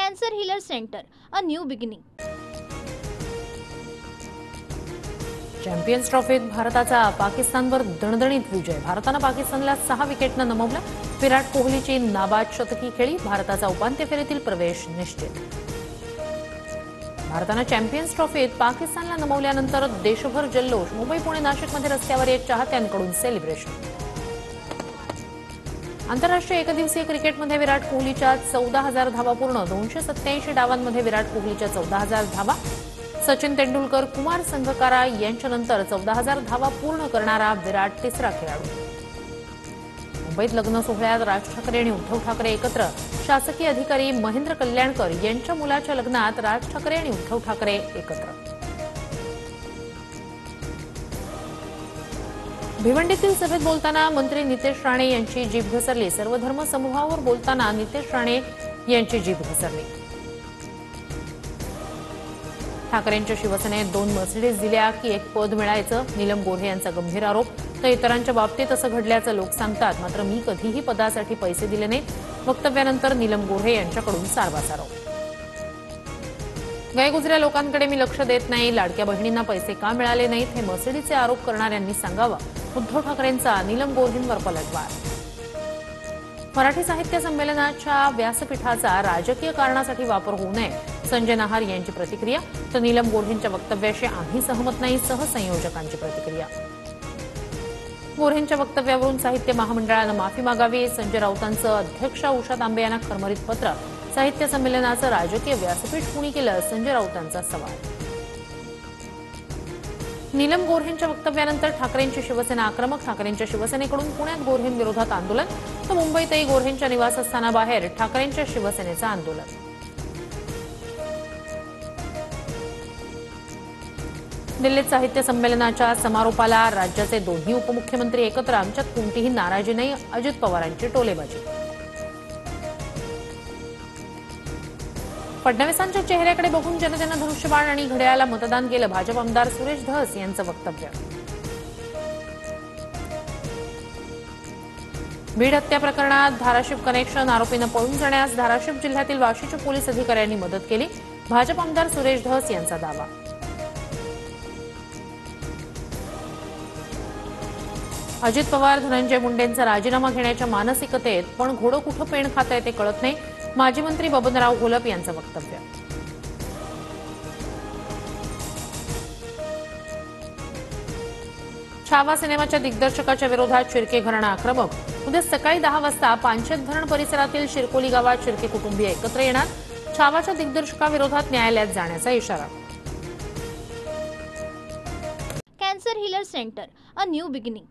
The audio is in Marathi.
Cancer Healer Center, a new beginning. Champions ट्रॉफीत भारताचा पाकिस्तानवर दणदणीत विजय। भारताने पाकिस्तानला 6 विकेटने नमवलं। विराट कोहलीची नाबाद शतकी खेळी। भारताचा उपांत्य फेरीतील प्रवेश निश्चित। भारताने चॅम्पियन्स ट्रॉफीत पाकिस्तानला नमवल्यानंतर देशभर जल्लोष। मुंबई, पुणे, नाशिकमध्ये रस्त्यावर एक चाहत्यांकडून सेलिब्रेशन। आंतरराष्ट्रीय एकदिवसीय क्रिकेटमध्ये विराट कोहलीच्या 14,000 धावा पूर्ण। 287 डावांमध्ये विराट कोहलीच्या 14,000 धावा। सचिन तेंडुलकर, कुमार संगकारा यांच्यानंतर 14,000 धावा पूर्ण करणारा विराट तिसरा खेळाडू। मुंबईत लग्न सोहळ्यात राज ठाकरे आणि उद्धव ठाकरे एकत्र। शासकीय अधिकारी महेंद्र कल्याणकर यांच्या मुलाच्या लग्नात राज ठाकरे आणि उद्धव ठाकरे एकत्र। भिवंडीतील सभेत बोलताना मंत्री नितेश राणे यांची जीभ घसरली। सर्वधर्म समूहावर बोलताना नितेश राणे यांची जीभ घसरली। ठाकरेंच्या शिवसेनेत 2 मर्सिडीज दिल्या की एक पद मिळायचं। नीलम गोऱ्हे यांचा गंभीर आरोप। तर इतरांच्या बाबतीत असं घडल्याचं लोक सांगतात, मात्र मी कधीही पदासाठी पैसे दिले नाहीत। वक्तव्यानंतर नीलम गोऱ्हे यांच्याकडून सारवासारव। गैरगुजऱ्या लोकांकडे मी लक्ष देत नाही। लाडक्या बहिणींना पैसे का मिळाले नाहीत हे मर्सिडीजचे आरोप करणाऱ्यांनी सांगावं। उद्धव ठाकरेंचा नीलम गोऱ्हेंवर पलटवार। मराठी साहित्य संमेलनाच्या व्यासपीठाचा राजकीय कारणासाठी वापर होऊ नये, संजय नाहर यांची प्रतिक्रिया। तर नीलम गोऱ्हेंच्या वक्तव्याशी आम्ही सहमत नाही, सहसंयोजकांची प्रतिक्रिया। गोऱ्हेंच्या वक्तव्यावरून साहित्य महामंडळानं माफी मागावी। संजय राऊतांचं अध्यक्ष उषा तांबे यांना खरमरीत पत्र। साहित्य संमेलनाचं राजकीय व्यासपीठ कुणी केलं, संजय राऊतांचा सवाल। नीलम गोऱ्हेंच्या वक्तव्यानंतर ठाकरेंची शिवसेना आक्रमक। ठाकरेंच्या शिवसेनेकडून पुण्यात गोऱ्हेंविरोधात आंदोलन, तर मुंबईतही गोऱ्हेंच्या निवासस्थानाबाहेर ठाकरेंच्या शिवसेनेचं आंदोलन। दिल्लीत साहित्य संमेलनाच्या समारोपाला राज्याचे दोन्ही उपमुख्यमंत्री एकत्र। आमच्यात कोणतीही नाराजी नाही, अजित पवारांची टोलेबाजी। फडणवीसांच्या चेहऱ्याकडे बघून जनतेनं धनुष्यबाण आणि घड्याळाला मतदान केलं। भाजप आमदार सुरेश धस यांचं वक्तव्य। बीड हत्या प्रकरणात धाराशिव कनेक्शन, आरोपीनं पळून जाण्यास धाराशिव जिल्ह्यातील वाशीच्या पोलीस अधिकाऱ्यांनी मदत केली। भाजप आमदार सुरेश धस यांचा दावा। अजित पवार धनंजय मुंडेंचा राजीनामा घेण्याच्या मानसिकतेत, पण घोडं कुठं पेण खातंय ते कळत नाही। माजी मंत्री बबनराव घोलप यांचं वक्तव्य। छावा सिनेमाच्या दिग्दर्शकाच्या विरोधात शिर्के घराणं आक्रमक। उद्या सकाळी 10 वाजता पानशेत धरण परिसरातील शिरकोली गावात शिर्के कुटुंबीय एकत्र येणार। छावाच्या दिग्दर्शकाविरोधात न्यायालयात जाण्याचा इशारा। Cancer Healer Center, a new beginning.